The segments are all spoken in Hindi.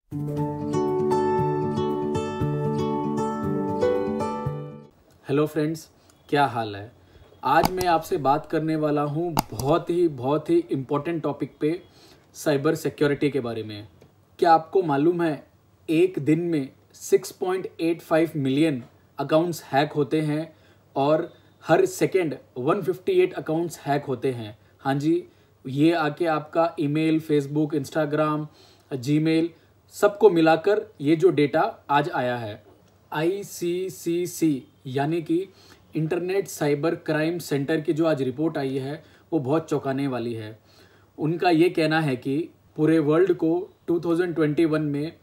हेलो फ्रेंड्स, क्या हाल है। आज मैं आपसे बात करने वाला हूँ बहुत ही इम्पोर्टेंट टॉपिक पे, साइबर सिक्योरिटी के बारे में। क्या आपको मालूम है एक दिन में 6.85 मिलियन अकाउंट्स हैक होते हैं और हर सेकेंड 158 अकाउंट्स हैक होते हैं। हाँ जी, ये आके आपका ईमेल, फेसबुक, इंस्टाग्राम, जीमेल सबको मिलाकर ये जो डेटा आज आया है। ICCC यानी कि इंटरनेट साइबर क्राइम सेंटर की जो आज रिपोर्ट आई है वो बहुत चौंकाने वाली है। उनका ये कहना है कि पूरे वर्ल्ड को 2021 में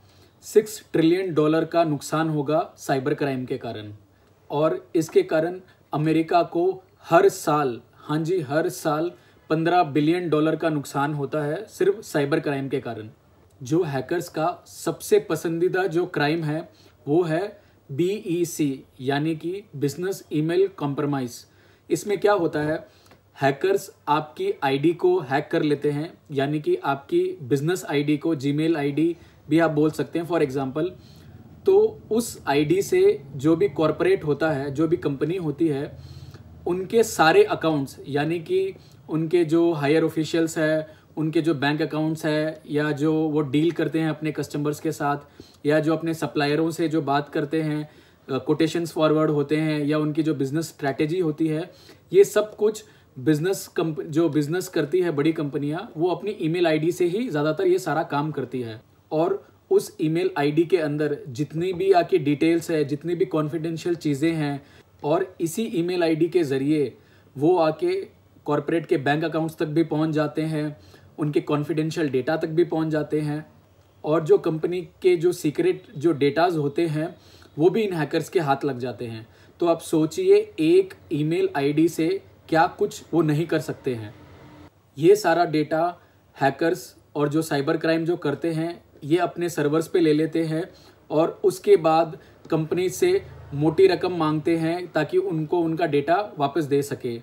$6 ट्रिलियन का नुकसान होगा साइबर क्राइम के कारण, और इसके कारण अमेरिका को हर साल, हाँ जी हर साल $15 बिलियन का नुकसान होता है सिर्फ साइबर क्राइम के कारण। जो हैकर्स का सबसे पसंदीदा जो क्राइम है वो है BEC यानी कि बिजनेस ईमेल कॉम्प्रोमाइज़। इसमें क्या होता है, हैकर्स आपकी आईडी को हैक कर लेते हैं, यानी कि आपकी बिजनेस आईडी को, जीमेल आईडी भी आप बोल सकते हैं फॉर एग्जांपल। तो उस आईडी से जो भी कॉरपोरेट होता है, जो भी कंपनी होती है, उनके सारे अकाउंट्स, यानी कि उनके जो हायर ऑफिशियल्स है, उनके जो बैंक अकाउंट्स है, या जो वो डील करते हैं अपने कस्टमर्स के साथ, या जो अपने सप्लायरों से जो बात करते हैं, कोटेशंस फॉरवर्ड होते हैं, या उनकी जो बिज़नेस स्ट्रैटेजी होती है, ये सब कुछ जो बिज़नेस करती है बड़ी कंपनियां, वो अपनी ईमेल आईडी से ही ज़्यादातर ये सारा काम करती है। और उस ईमेल आईडी के अंदर जितनी भी आपकी डिटेल्स है, जितनी भी कॉन्फिडेंशियल चीज़ें हैं, और इसी ईमेल आईडी के ज़रिए वो आके कॉरपोरेट के बैंक अकाउंट्स तक भी पहुंच जाते हैं, उनके कॉन्फिडेंशियल डेटा तक भी पहुंच जाते हैं, और जो कंपनी के जो सीक्रेट जो डेटाज होते हैं वो भी इन हैकर्स के हाथ लग जाते हैं। तो आप सोचिए एक ईमेल आईडी से क्या कुछ वो नहीं कर सकते हैं। ये सारा डेटा हैकर्स और जो साइबर क्राइम जो करते हैं ये अपने सर्वर्स पे ले लेते हैं, और उसके बाद कंपनी से मोटी रकम मांगते हैं ताकि उनको उनका डेटा वापस दे सके।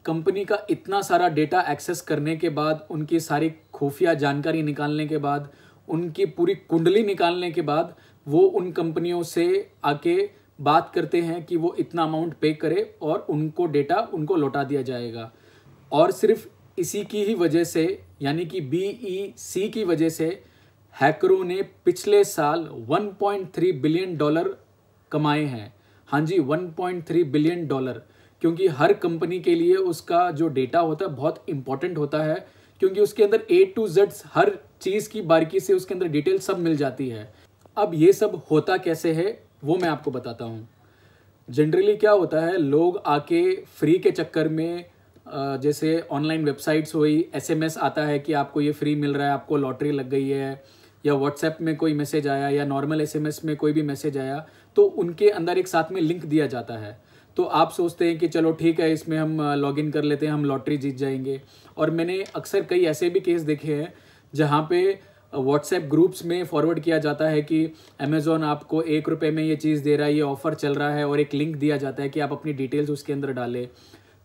कंपनी का इतना सारा डेटा एक्सेस करने के बाद, उनकी सारी खुफिया जानकारी निकालने के बाद, उनकी पूरी कुंडली निकालने के बाद, वो उन कंपनियों से आके बात करते हैं कि वो इतना अमाउंट पे करे और उनको डेटा उनको लौटा दिया जाएगा। और सिर्फ इसी की ही वजह से, यानी कि BEC की वजह से, हैकरों ने पिछले साल $1.3 बिलियन कमाए हैं। हाँ जी, $1.3 बिलियन, क्योंकि हर कंपनी के लिए उसका जो डेटा होता है बहुत इंपॉर्टेंट होता है, क्योंकि उसके अंदर A to Z हर चीज़ की बारीकी से उसके अंदर डिटेल सब मिल जाती है। अब ये सब होता कैसे है वो मैं आपको बताता हूँ। जनरली क्या होता है, लोग आके फ्री के चक्कर में, जैसे ऑनलाइन वेबसाइट्स हुई, SMS आता है कि आपको ये फ्री मिल रहा है, आपको लॉटरी लग गई है, या व्हाट्सएप में कोई मैसेज आया, या नॉर्मल SMS में कोई भी मैसेज आया, तो उनके अंदर एक साथ में लिंक दिया जाता है। तो आप सोचते हैं कि चलो ठीक है, इसमें हम लॉगिन कर लेते हैं, हम लॉटरी जीत जाएंगे। और मैंने अक्सर कई ऐसे भी केस देखे हैं जहाँ पे व्हाट्सएप ग्रुप्स में फॉरवर्ड किया जाता है कि अमेज़ॉन आपको ₹1 में ये चीज़ दे रहा है, ये ऑफ़र चल रहा है, और एक लिंक दिया जाता है कि आप अपनी डिटेल्स उसके अंदर डालें।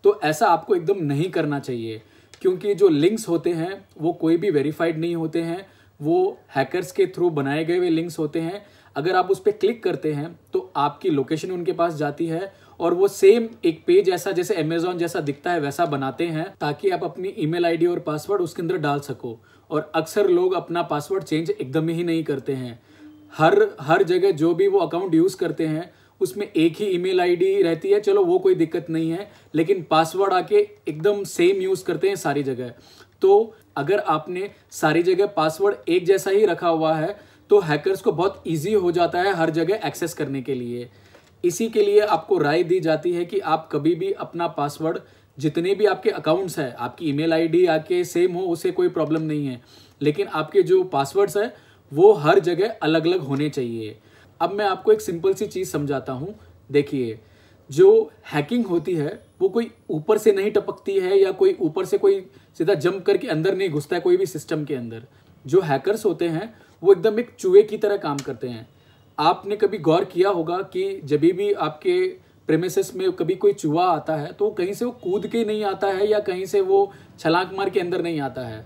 तो ऐसा आपको एकदम नहीं करना चाहिए, क्योंकि जो लिंक्स होते हैं वो कोई भी वेरीफाइड नहीं होते हैं, वो हैकर्स के थ्रू बनाए गए हुए लिंक्स होते हैं। अगर आप उस पर क्लिक करते हैं तो आपकी लोकेशन उनके पास जाती है, और वो सेम एक पेज ऐसा जैसे अमेज़ॉन जैसा दिखता है वैसा बनाते हैं, ताकि आप अपनी ईमेल आईडी और पासवर्ड उसके अंदर डाल सको। और अक्सर लोग अपना पासवर्ड चेंज एकदम ही नहीं करते हैं। हर जगह जो भी वो अकाउंट यूज़ करते हैं उसमें एक ही ईमेल आईडी रहती है, चलो वो कोई दिक्कत नहीं है, लेकिन पासवर्ड आके एकदम सेम यूज़ करते हैं सारी जगह। तो अगर आपने सारी जगह पासवर्ड एक जैसा ही रखा हुआ है तो हैकर्स को बहुत ईजी हो जाता है हर जगह एक्सेस करने के लिए। इसी के लिए आपको राय दी जाती है कि आप कभी भी अपना पासवर्ड, जितने भी आपके अकाउंट्स है, आपकी ईमेल आईडी आके सेम हो उसे कोई प्रॉब्लम नहीं है, लेकिन आपके जो पासवर्ड्स है वो हर जगह अलग अलग होने चाहिए। अब मैं आपको एक सिंपल सी चीज़ समझाता हूँ। देखिए, जो हैकिंग होती है वो कोई ऊपर से नहीं टपकती है, या कोई ऊपर से कोई सीधा जंप करके अंदर नहीं घुसता है कोई भी सिस्टम के अंदर। जो हैकर्स होते हैं वो एकदम एक चूहे की तरह काम करते हैं। आपने कभी गौर किया होगा कि जब भी आपके प्रेमिसेस में कभी कोई चूहा आता है तो कहीं से वो कूद के नहीं आता है, या कहीं से वो छलांग मार के अंदर नहीं आता है।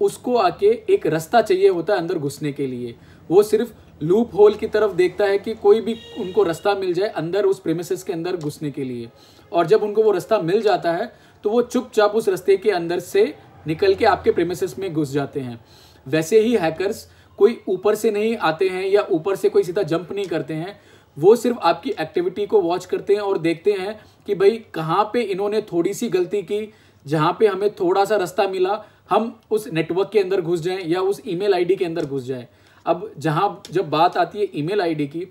उसको आके एक रास्ता चाहिए होता है अंदर घुसने के लिए। वो सिर्फ लूप होल की तरफ देखता है कि कोई भी उनको रास्ता मिल जाए अंदर उस प्रेमिसेस के अंदर घुसने के लिए। और जब उनको वो रास्ता मिल जाता है तो वो चुपचाप उस रास्ते के अंदर से निकल के आपके प्रेमिसेस में घुस जाते हैं। वैसे ही हैकर्स कोई ऊपर से नहीं आते हैं या ऊपर से कोई सीधा जंप नहीं करते हैं, वो सिर्फ आपकी एक्टिविटी को वॉच करते हैं और देखते हैं कि भाई कहाँ पे इन्होंने थोड़ी सी गलती की, जहाँ पे हमें थोड़ा सा रास्ता मिला हम उस नेटवर्क के अंदर घुस जाएं या उस ईमेल आईडी के अंदर घुस जाएं। अब जब बात आती है ईमेल आईडी की,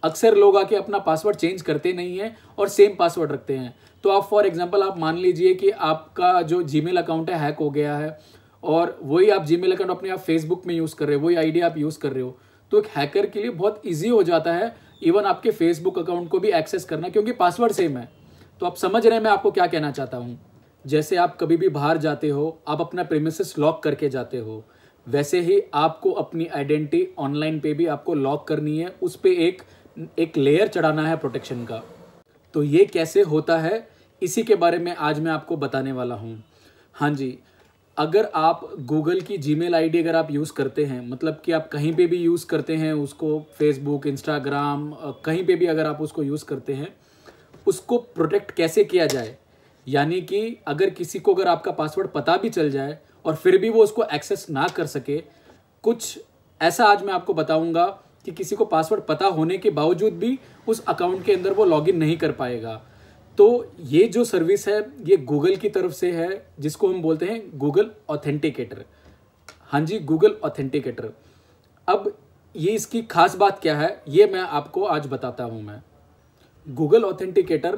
अक्सर लोग आके अपना पासवर्ड चेंज करते नहीं हैं और सेम पासवर्ड रखते हैं। तो आप फॉर एग्जांपल आप मान लीजिए कि आपका जो जीमेल अकाउंट है हैक हो गया है और वही आप जीमेल अकाउंट अपने आप फेसबुक में यूज़ कर रहे हो, वही आईडी आप यूज़ कर रहे हो, तो एक हैकर के लिए बहुत ईजी हो जाता है इवन आपके फेसबुक अकाउंट को भी एक्सेस करना, क्योंकि पासवर्ड सेम है। तो आप समझ रहे हैं मैं आपको क्या कहना चाहता हूँ। जैसे आप कभी भी बाहर जाते हो, आप अपना प्रीमिसेस लॉक करके जाते हो, वैसे ही आपको अपनी आइडेंटिटी ऑनलाइन पे भी आपको लॉक करनी है, उस पे एक लेयर चढ़ाना है प्रोटेक्शन का। तो ये कैसे होता है इसी के बारे में आज मैं आपको बताने वाला हूँ। हाँ जी, अगर आप गूगल की जीमेल आईडी अगर आप यूज़ करते हैं, मतलब कि आप कहीं पे भी यूज़ करते हैं उसको, फेसबुक, इंस्टाग्राम, कहीं पे भी अगर आप उसको यूज़ करते हैं, उसको प्रोटेक्ट कैसे किया जाए। यानी कि अगर किसी को अगर आपका पासवर्ड पता भी चल जाए और फिर भी वो उसको एक्सेस ना कर सके, कुछ ऐसा आज मैं आपको बताऊंगा कि किसी को पासवर्ड पता होने के बावजूद भी उस अकाउंट के अंदर वो लॉगिन नहीं कर पाएगा। तो ये जो सर्विस है ये गूगल की तरफ से है, जिसको हम बोलते हैं गूगल ऑथेंटिकेटर। हाँ जी, गूगल ऑथेंटिकेटर। अब ये इसकी खास बात क्या है ये मैं आपको आज बताता हूँ। मैं गूगल ऑथेंटिकेटर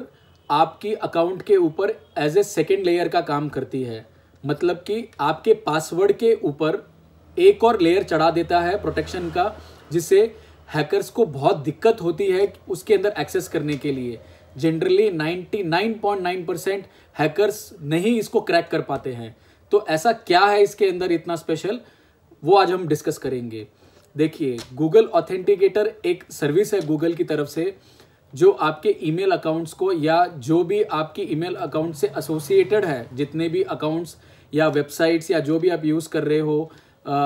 आपकी अकाउंट के ऊपर एज ए सेकेंड लेयर का काम करती है, मतलब कि आपके पासवर्ड के ऊपर एक और लेयर चढ़ा देता है प्रोटेक्शन का, जिससे हैकर्स को बहुत दिक्कत होती है उसके अंदर एक्सेस करने के लिए। जनरली 99.9% हैकर्स नहीं इसको क्रैक कर पाते हैं। तो ऐसा क्या है इसके अंदर इतना स्पेशल, वो आज हम डिस्कस करेंगे। देखिए, गूगल ऑथेंटिकेटर एक सर्विस है गूगल की तरफ से, जो आपके ईमेल अकाउंट्स को या जो भी आपकी ईमेल अकाउंट से एसोसिएटेड है, जितने भी अकाउंट्स या वेबसाइट्स या जो भी आप यूज़ कर रहे हो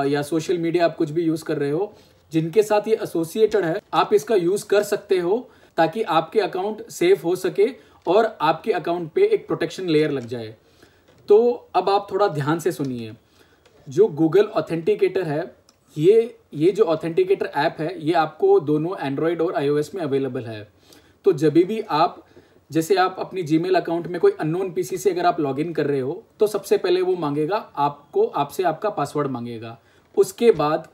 या सोशल मीडिया आप कुछ भी यूज़ कर रहे हो, जिनके साथ ये एसोसिएटेड है, आप इसका यूज़ कर सकते हो ताकि आपके अकाउंट सेफ हो सके और आपके अकाउंट पे एक प्रोटेक्शन लेयर लग जाए। तो अब आप थोड़ा ध्यान से सुनिए। जो गूगल ऑथेंटिकेटर है, ये जो ऑथेंटिकेटर ऐप है, ये आपको दोनों एंड्रॉयड और iOS में अवेलेबल है। तो जब भी आप जैसे आप अपनी जीमेल अकाउंट में कोई अननोन पीसी से अगर आप लॉगिन कर रहे हो, तो सबसे पहले वो मांगेगा आपसे आपका पासवर्ड मांगेगा। उसके बाद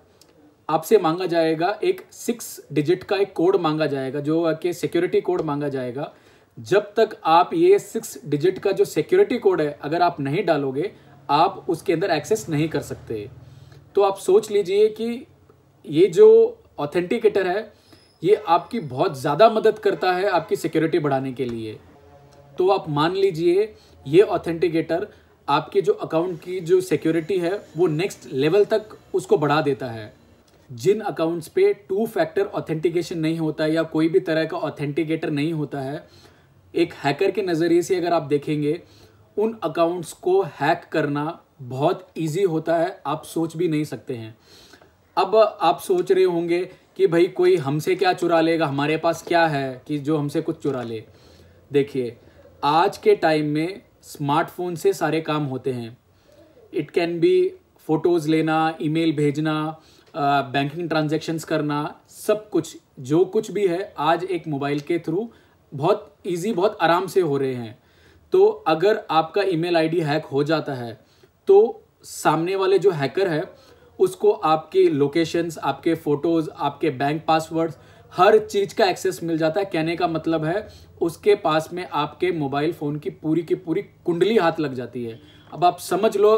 आपसे मांगा जाएगा एक 6 डिजिट का एक कोड मांगा जाएगा, जो कि सिक्योरिटी कोड मांगा जाएगा। जब तक आप ये 6 डिजिट का जो सिक्योरिटी कोड है अगर आप नहीं डालोगे, आप उसके अंदर एक्सेस नहीं कर सकते। तो आप सोच लीजिए कि ये जो ऑथेंटिकेटर है ये आपकी बहुत ज़्यादा मदद करता है आपकी सिक्योरिटी बढ़ाने के लिए। तो आप मान लीजिए ये ऑथेंटिकेटर आपके जो अकाउंट की जो सिक्योरिटी है वो नेक्स्ट लेवल तक उसको बढ़ा देता है। जिन अकाउंट्स पे 2 फैक्टर ऑथेंटिकेशन नहीं होता है या कोई भी तरह का ऑथेंटिकेटर नहीं होता है, एक हैकर के नज़रिए से अगर आप देखेंगे, उन अकाउंट्स को हैक करना बहुत इजी होता है, आप सोच भी नहीं सकते हैं। अब आप सोच रहे होंगे कि भाई कोई हमसे क्या चुरा लेगा, हमारे पास क्या है कि जो हमसे कुछ चुरा ले। देखिए, आज के टाइम में स्मार्टफोन से सारे काम होते हैं। इट कैन बी फ़ोटोज़ लेना, ईमेल भेजना, बैंकिंग ट्रांजैक्शंस करना, सब कुछ जो कुछ भी है आज एक मोबाइल के थ्रू बहुत इजी, बहुत आराम से हो रहे हैं। तो अगर आपका ईमेल आईडी हैक हो जाता है तो सामने वाले जो हैकर है उसको आपकी लोकेशंस, आपके फ़ोटोज़, आपके बैंक पासवर्ड्स, हर चीज़ का एक्सेस मिल जाता है। कहने का मतलब है उसके पास में आपके मोबाइल फ़ोन की पूरी कुंडली हाथ लग जाती है। अब आप समझ लो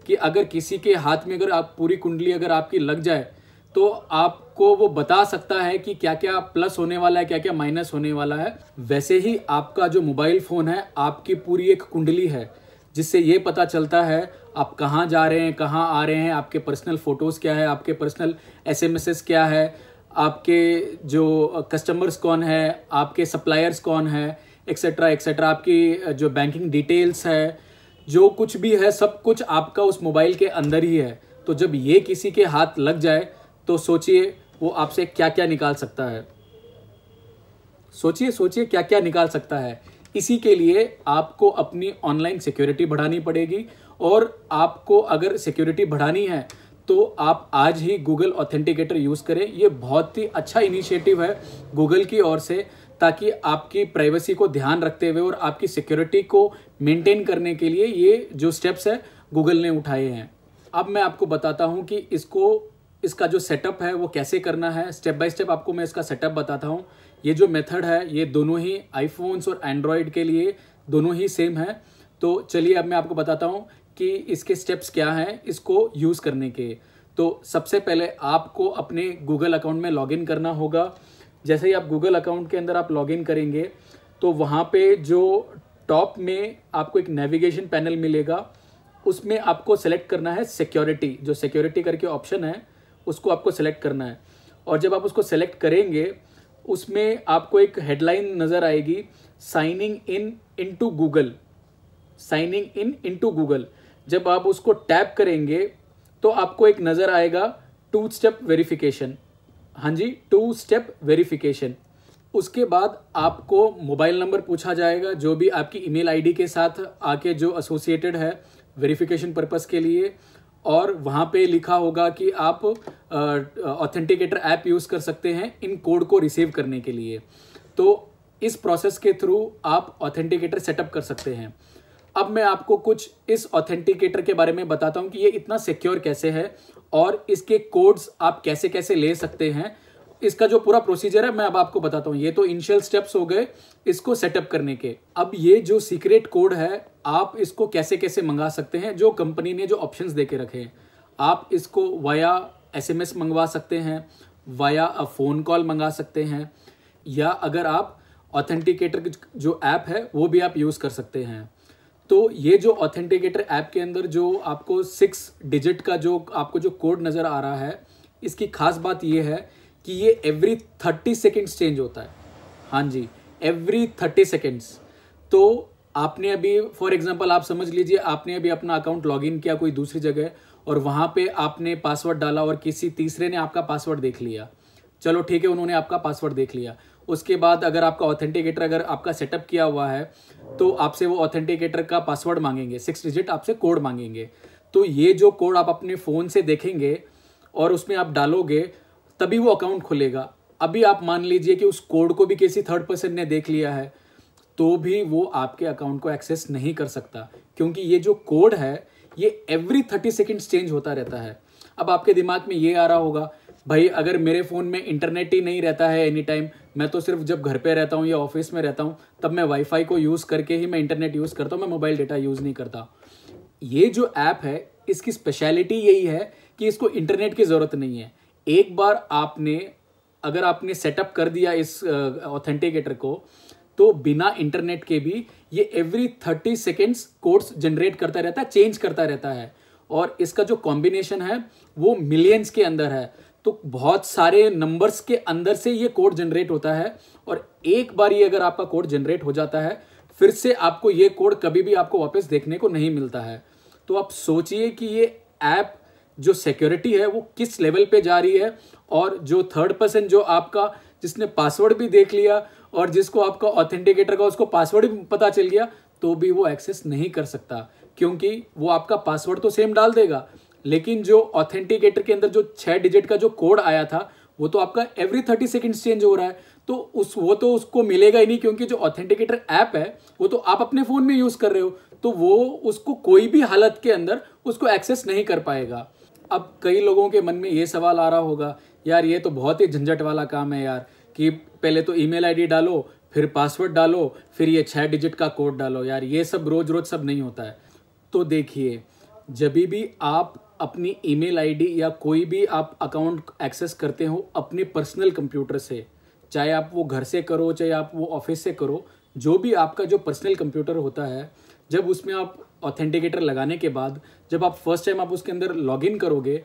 कि अगर किसी के हाथ में अगर आप पूरी कुंडली अगर आपकी लग जाए तो आपको वो बता सकता है कि क्या क्या प्लस होने वाला है, क्या क्या माइनस होने वाला है। वैसे ही आपका जो मोबाइल फ़ोन है आपकी पूरी एक कुंडली है, जिससे ये पता चलता है आप कहाँ जा रहे हैं, कहाँ आ रहे हैं, आपके पर्सनल फ़ोटोज़ क्या है, आपके पर्सनल एसएमएसेस क्या है, आपके जो कस्टमर्स कौन है, आपके सप्लायर्स कौन है, एक्सेट्रा एक्सेट्रा, आपकी जो बैंकिंग डिटेल्स है, जो कुछ भी है सब कुछ आपका उस मोबाइल के अंदर ही है। तो जब ये किसी के हाथ लग जाए तो सोचिए वो आपसे क्या क्या निकाल सकता है। सोचिए सोचिए क्या क्या निकाल सकता है। इसी के लिए आपको अपनी ऑनलाइन सिक्योरिटी बढ़ानी पड़ेगी, और आपको अगर सिक्योरिटी बढ़ानी है तो आप आज ही गूगल ऑथेंटिकेटर यूज़ करें। ये बहुत ही अच्छा इनिशिएटिव है गूगल की ओर से, ताकि आपकी प्राइवेसी को ध्यान रखते हुए और आपकी सिक्योरिटी को मेंटेन करने के लिए ये जो स्टेप्स है गूगल ने उठाए हैं। अब मैं आपको बताता हूँ कि इसका जो सेटअप है वो कैसे करना है। स्टेप बाय स्टेप आपको मैं इसका सेटअप बताता हूँ। ये जो मेथड है ये दोनों ही आईफोन्स और एंड्रॉयड के लिए दोनों ही सेम है। तो चलिए अब मैं आपको बताता हूँ कि इसके स्टेप्स क्या हैं इसको यूज़ करने के। तो सबसे पहले आपको अपने गूगल अकाउंट में लॉगिन करना होगा। जैसे ही आप गूगल अकाउंट के अंदर आप लॉगिन करेंगे तो वहाँ पे जो टॉप में आपको एक नेविगेशन पैनल मिलेगा, उसमें आपको सेलेक्ट करना है सिक्योरिटी। जो सिक्योरिटी करके ऑप्शन है उसको आपको सेलेक्ट करना है। और जब आप उसको सेलेक्ट करेंगे उसमें आपको एक हेडलाइन नज़र आएगी, signing in into Google. Signing in into Google जब आप उसको टैप करेंगे तो आपको एक नज़र आएगा 2 स्टेप वेरिफिकेशन। हाँ जी, 2 स्टेप वेरिफिकेशन। उसके बाद आपको मोबाइल नंबर पूछा जाएगा जो भी आपकी ईमेल आईडी के साथ आके जो एसोसिएटेड है वेरिफिकेशन पर्पस के लिए, और वहाँ पे लिखा होगा कि आप ऑथेंटिकेटर ऐप यूज़ कर सकते हैं इन कोड को रिसीव करने के लिए। तो इस प्रोसेस के थ्रू आप ऑथेंटिकेटर सेटअप कर सकते हैं। अब मैं आपको कुछ इस ऑथेंटिकेटर के बारे में बताता हूँ कि ये इतना सिक्योर कैसे है और इसके कोड्स आप कैसे कैसे ले सकते हैं। इसका जो पूरा प्रोसीजर है मैं अब आपको बताता हूँ। ये तो इनिशियल स्टेप्स हो गए इसको सेटअप करने के। अब ये जो सीक्रेट कोड है आप इसको कैसे कैसे मंगा सकते हैं, जो कंपनी ने जो ऑप्शंस दे के रखे हैं। आप इसको वाया SMS मंगवा सकते हैं, वाया फ़ोन कॉल मंगा सकते हैं, या अगर आप ऑथेंटिकेटर जो ऐप है वो भी आप यूज़ कर सकते हैं। तो ये जो ऑथेंटिकेटर ऐप के अंदर जो आपको 6 डिजिट का जो आपको जो कोड नज़र आ रहा है, इसकी खास बात ये है कि ये एवरी 30 सेकेंड्स चेंज होता है। हाँ जी, एवरी 30 सेकेंड्स। तो आपने अभी फॉर एग्जांपल आप समझ लीजिए आपने अभी अपना अकाउंट लॉगिन किया कोई दूसरी जगह और वहाँ पे आपने पासवर्ड डाला और किसी तीसरे ने आपका पासवर्ड देख लिया। चलो ठीक है, उन्होंने आपका पासवर्ड देख लिया। उसके बाद अगर आपका ऑथेंटिकेटर अगर आपका सेटअप किया हुआ है तो आपसे वो ऑथेंटिकेटर का पासवर्ड मांगेंगे, 6 डिजिट आपसे कोड मांगेंगे। तो ये जो कोड आप अपने फ़ोन से देखेंगे और उसमें आप डालोगे तभी वो अकाउंट खुलेगा। अभी आप मान लीजिए कि उस कोड को भी किसी थर्ड पर्सन ने देख लिया है तो भी वो आपके अकाउंट को एक्सेस नहीं कर सकता, क्योंकि ये जो कोड है ये एवरी 30 सेकेंड्स चेंज होता रहता है। अब आपके दिमाग में ये आ रहा होगा, भाई अगर मेरे फ़ोन में इंटरनेट ही नहीं रहता है एनी टाइम, मैं तो सिर्फ जब घर पे रहता हूँ या ऑफिस में रहता हूँ तब मैं वाईफाई को यूज़ करके ही मैं इंटरनेट यूज़ करता हूँ, मैं मोबाइल डेटा यूज़ नहीं करता। ये जो ऐप है इसकी स्पेशलिटी यही है कि इसको इंटरनेट की ज़रूरत नहीं है। एक बार अगर आपने सेटअप कर दिया इस ऑथेंटिकेटर को तो बिना इंटरनेट के भी ये एवरी 30 सेकेंड्स कोड्स जनरेट करता रहता है, चेंज करता रहता है। और इसका जो कॉम्बिनेशन है वो मिलियंस के अंदर है, तो बहुत सारे नंबर्स के अंदर से ये कोड जनरेट होता है। और एक बार ये अगर आपका कोड जनरेट हो जाता है फिर से आपको ये कोड कभी भी आपको वापस देखने को नहीं मिलता है। तो आप सोचिए कि ये ऐप जो सिक्योरिटी है वो किस लेवल पे जा रही है, और जो थर्ड पर्सन जो आपका जिसने पासवर्ड भी देख लिया और जिसको आपका ऑथेंटिकेटर का उसको पासवर्ड भी पता चल गया तो भी वो एक्सेस नहीं कर सकता, क्योंकि वो आपका पासवर्ड तो सेम डाल देगा लेकिन जो ऑथेंटिकेटर के अंदर जो 6 डिजिट का जो कोड आया था वो तो आपका एवरी 30 सेकेंड्स चेंज हो रहा है। तो वो तो उसको मिलेगा ही नहीं, क्योंकि जो ऑथेंटिकेटर ऐप है वो तो आप अपने फ़ोन में यूज़ कर रहे हो, तो वो उसको कोई भी हालत के अंदर उसको एक्सेस नहीं कर पाएगा। अब कई लोगों के मन में ये सवाल आ रहा होगा, यार ये तो बहुत ही झंझट वाला काम है यार, कि पहले तो ईमेल आईडी डालो, फिर पासवर्ड डालो, फिर ये 6 डिजिट का कोड डालो। यार ये सब रोज रोज सब नहीं होता है। तो देखिए, जब भी आप अपनी ईमेल आईडी या कोई भी आप अकाउंट एक्सेस करते हो अपने पर्सनल कंप्यूटर से, चाहे आप वो घर से करो चाहे आप वो ऑफिस से करो, जो भी आपका जो पर्सनल कंप्यूटर होता है, जब उसमें आप ऑथेंटिकेटर लगाने के बाद जब आप फर्स्ट टाइम आप उसके अंदर लॉगिन करोगे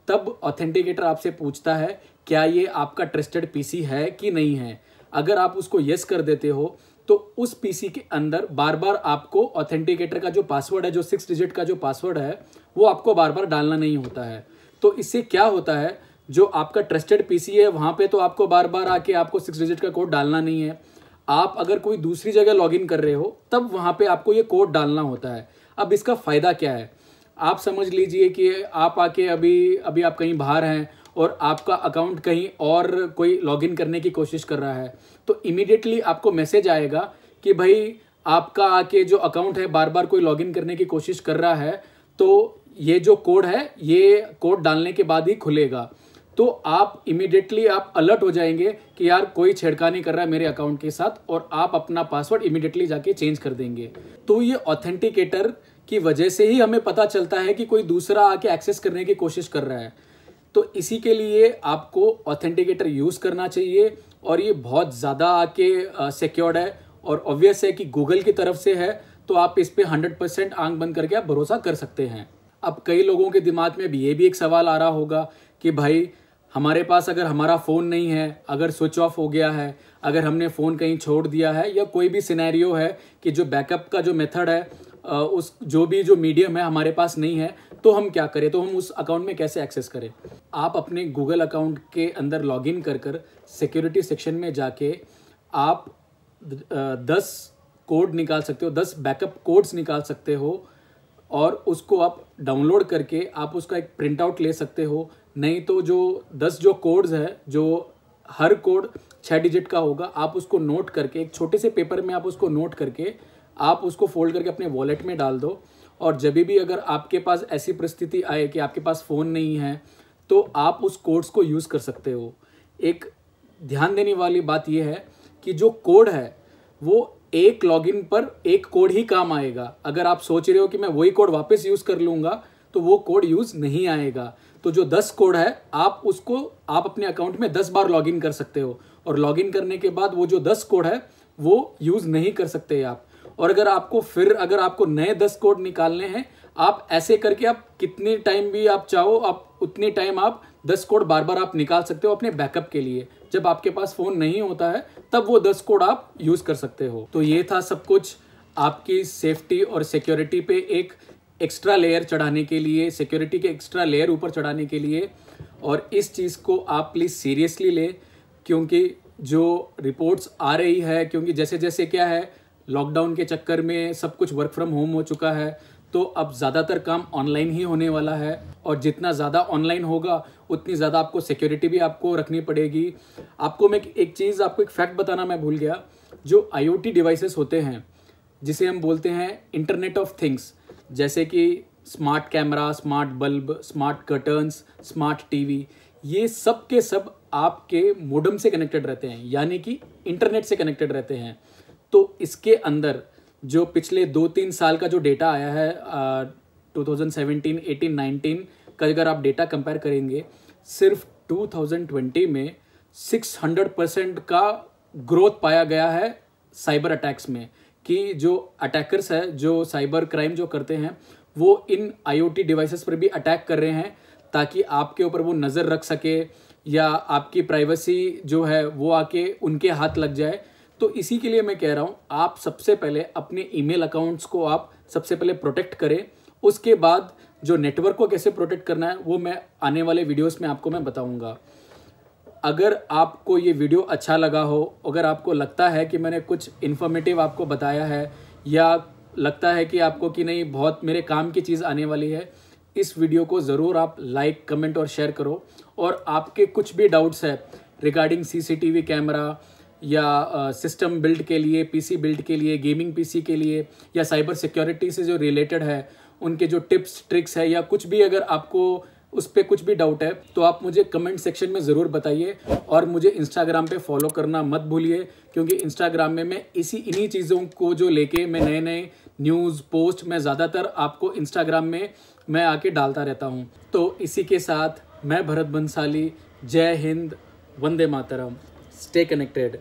तब ऑथेंटिकेटर आपसे पूछता है क्या ये आपका ट्रस्टेड पीसी है कि नहीं है। अगर आप उसको यस कर देते हो तो उस पीसी के अंदर बार बार आपको ऑथेंटिकेटर का जो पासवर्ड है, जो 6 डिजिट का जो पासवर्ड है, वो आपको बार बार डालना नहीं होता है। तो इससे क्या होता है, जो आपका ट्रस्टेड पीसी है वहाँ पे तो आपको बार बार आके आपको 6 डिजिट का कोड डालना नहीं है। आप अगर कोई दूसरी जगह लॉगिन कर रहे हो तब वहाँ पे आपको ये कोड डालना होता है। अब इसका फ़ायदा क्या है, आप समझ लीजिए कि आप आके अभी आप कहीं बाहर हैं और आपका अकाउंट कहीं और कोई लॉगिन करने की कोशिश कर रहा है, तो इमीडिएटली आपको मैसेज आएगा कि भाई आपका आके जो अकाउंट है बार बार कोई लॉगिन करने की कोशिश कर रहा है, तो ये जो कोड है ये कोड डालने के बाद ही खुलेगा। तो आप इमीडिएटली आप अलर्ट हो जाएंगे कि यार कोई छेड़खानी कर रहा है मेरे अकाउंट के साथ, और आप अपना पासवर्ड इमीडिएटली जाके चेंज कर देंगे। तो ये ऑथेंटिकेटर की वजह से ही हमें पता चलता है कि कोई दूसरा आके एक्सेस करने की कोशिश कर रहा है। तो इसी के लिए आपको ऑथेंटिकेटर यूज़ करना चाहिए, और ये बहुत ज़्यादा आके सिक्योर्ड है, और ऑब्वियस है कि गूगल की तरफ से है, तो आप इस पे 100% आंख बंद करके आप भरोसा कर सकते हैं। अब कई लोगों के दिमाग में भी ये भी एक सवाल आ रहा होगा कि भाई हमारे पास अगर हमारा फ़ोन नहीं है, अगर स्विच ऑफ हो गया है, अगर हमने फ़ोन कहीं छोड़ दिया है, या कोई भी सिनेरियो है कि जो बैकअप का जो मेथड है, उस जो मीडियम है हमारे पास नहीं है, तो हम क्या करें, तो हम उस अकाउंट में कैसे एक्सेस करें। आप अपने गूगल अकाउंट के अंदर लॉगिन कर सिक्योरिटी सेक्शन में जाके आप 10 कोड निकाल सकते हो, 10 बैकअप कोड्स निकाल सकते हो, और उसको आप डाउनलोड करके आप उसका एक प्रिंट आउट ले सकते हो। नहीं तो जो 10 जो कोड्स है, जो हर कोड 6 डिजिट का होगा, आप उसको नोट करके एक छोटे से पेपर में आप उसको नोट करके आप उसको फोल्ड करके अपने वॉलेट में डाल दो, और जब भी अगर आपके पास ऐसी परिस्थिति आए कि आपके पास फ़ोन नहीं है, तो आप उस कोड्स को यूज़ कर सकते हो। एक ध्यान देने वाली बात यह है कि जो कोड है वो एक लॉगिन पर एक कोड ही काम आएगा। अगर आप सोच रहे हो कि मैं वही कोड वापस यूज़ कर लूँगा, तो वो कोड यूज़ नहीं आएगा। तो जो 10 कोड है आप अपने अकाउंट में 10 बार लॉगिन कर सकते हो, और लॉगिन करने के बाद वो जो 10 कोड है वो यूज़ नहीं कर सकते आप। और अगर आपको नए 10 कोड निकालने हैं, आप ऐसे करके आप कितने टाइम भी आप चाहो, आप उतने टाइम आप 10 कोड बार बार आप निकाल सकते हो अपने बैकअप के लिए। जब आपके पास फ़ोन नहीं होता है तब वो 10 कोड आप यूज़ कर सकते हो। तो ये था सब कुछ आपकी सेफ्टी और सिक्योरिटी पे एक एक्स्ट्रा लेयर चढ़ाने के लिए, सिक्योरिटी के एक्स्ट्रा लेयर ऊपर चढ़ाने के लिए। और इस चीज़ को आप प्लीज़ सीरियसली लें, क्योंकि जो रिपोर्ट्स आ रही है, क्योंकि जैसे जैसे क्या है, लॉकडाउन के चक्कर में सब कुछ वर्क फ्रॉम होम हो चुका है, तो अब ज़्यादातर काम ऑनलाइन ही होने वाला है, और जितना ज़्यादा ऑनलाइन होगा उतनी ज़्यादा आपको सिक्योरिटी भी आपको रखनी पड़ेगी। आपको मैं एक फैक्ट बताना मैं भूल गया। जो IoT डिवाइसेस होते हैं, जिसे हम बोलते हैं इंटरनेट ऑफ थिंग्स, जैसे कि smart camera, smart bulb, smart curtains, smart TV, ये सब के सब आपके मोडेम से कनेक्टेड रहते हैं, यानी कि इंटरनेट से कनेक्टेड रहते हैं। तो इसके अंदर जो पिछले 2-3 साल का जो डेटा आया है, 2017, 18, 19 का अगर आप डेटा कंपेयर करेंगे, सिर्फ 2020 में 600% का ग्रोथ पाया गया है साइबर अटैक्स में, कि जो अटैकर्स है, जो साइबर क्राइम जो करते हैं, वो इन IoT डिवाइसेस पर भी अटैक कर रहे हैं, ताकि आपके ऊपर वो नज़र रख सके, या आपकी प्राइवेसी जो है वो आके उनके हाथ लग जाए। तो इसी के लिए मैं कह रहा हूँ, आप सबसे पहले अपने ईमेल अकाउंट्स को आप सबसे पहले प्रोटेक्ट करें। उसके बाद जो नेटवर्क को कैसे प्रोटेक्ट करना है वो मैं आने वाले वीडियोस में आपको मैं बताऊंगा। अगर आपको ये वीडियो अच्छा लगा हो, अगर आपको लगता है कि मैंने कुछ इन्फॉर्मेटिव आपको बताया है, या लगता है कि आपको कि नहीं बहुत मेरे काम की चीज़ आने वाली है, इस वीडियो को ज़रूर आप लाइक, कमेंट और शेयर करो। और आपके कुछ भी डाउट्स है रिगार्डिंग CCTV कैमरा, या सिस्टम बिल्ड के लिए, PC बिल्ड के लिए, गेमिंग PC के लिए, या साइबर सिक्योरिटी से जो रिलेटेड है उनके जो टिप्स ट्रिक्स है, या कुछ भी अगर आपको उस पर कुछ भी डाउट है, तो आप मुझे कमेंट सेक्शन में ज़रूर बताइए। और मुझे इंस्टाग्राम पे फॉलो करना मत भूलिए, क्योंकि इंस्टाग्राम में मैं इन्हीं चीज़ों को जो लेके मैं नए न्यूज़ पोस्ट मैं ज़्यादातर आपको इंस्टाग्राम में मैं आके डालता रहता हूँ। तो इसी के साथ मैं भरत बंसाली, जय हिंद, वंदे मातरम, स्टे कनेक्टेड।